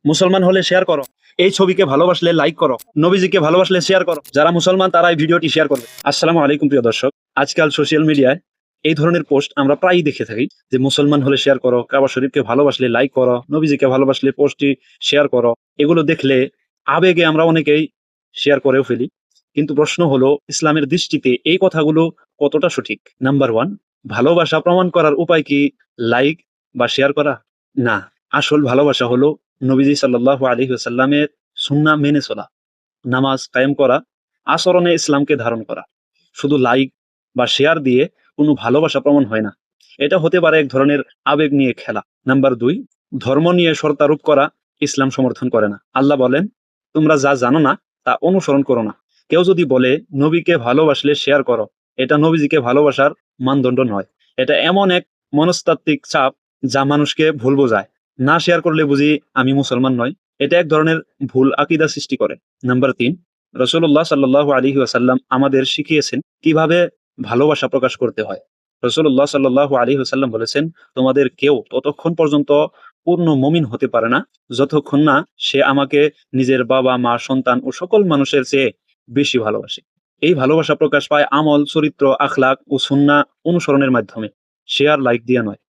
মুসলমান হলে শেয়ার করো, এই ছবিকে ভালোবাসলে লাইক করো, নবীজিকে ভালোবাসলে শেয়ার করো। যারা মুসলমান তারা এই ভিডিওটি শেয়ার করবে। আসসালামু আলাইকুম প্রিয় দর্শক। আজকাল সোশ্যাল মিডিয়ায় এই ধরনের পোস্ট আমরা প্রায়ই দেখে থাকি যে মুসলমান হলে শেয়ার করো, কাবা শরীফকে ভালোবাসলে লাইক করো, নবীজিকে ভালোবাসলে পোস্টটি শেয়ার করো। এগুলো দেখলে আবেগে আমরা অনেকেই শেয়ার করেও ফেলি। কিন্তু প্রশ্ন হলো, ইসলামের দৃষ্টিতে এই কথাগুলো কতটা সঠিক? নাম্বার ওয়ান, ভালোবাসা প্রমাণ করার উপায় কি লাইক বা শেয়ার করা? না, আসল ভালোবাসা হলো নবীজি সাল্লাল্লাহু আলাইহি ওয়াসাল্লামের সুন্নাহ মেনে চলা, নামাজ কায়েম করা, আচরণে ইসলামকে ধারণ করা। শুধু লাইক বা শেয়ার দিয়ে কোনো ভালোবাসা প্রমাণ হয় না। এটা হতে পারে এক ধরনের আবেগ নিয়ে খেলা। নাম্বার দুই, ধর্ম নিয়ে শর্তারোপ করা ইসলাম সমর্থন করে না। আল্লাহ বলেন, তোমরা যা জানো না তা অনুসরণ করো না। কেউ যদি বলে নবীকে ভালোবাসলে শেয়ার করো, এটা নবীজিকে ভালোবাসার মানদণ্ড নয়। এটা এমন এক মনস্তাত্ত্বিক চাপ যা মানুষকে ভুল বোঝায়। না শেয়ার করলে বুঝি আমি মুসলমান নয়, এটা এক ধরনের ভুল আকীদা সৃষ্টি করে। নাম্বার তিন, রাসূলুল্লাহ সাল্লাল্লাহু আলাইহি ওয়াসাল্লাম আমাদের শিখিয়েছেন কিভাবে ভালোবাসা প্রকাশ করতে হয়। রাসূলুল্লাহ সাল্লাল্লাহু আলাইহি ওয়াসাল্লাম বলেছেন, তোমাদের কেউ ততক্ষণ পর্যন্ত পূর্ণ মুমিন হতে পারে না যতক্ষণ না সে আমাকে নিজের বাবা মা সন্তান ও সকল মানুষের চেয়ে বেশি ভালোবাসে। এই ভালোবাসা প্রকাশ পায় আমল, চরিত্র, আখলাক ও সুন্নাহ অনুসরণের মাধ্যমে, শেয়ার লাইক দিয়ে নয়।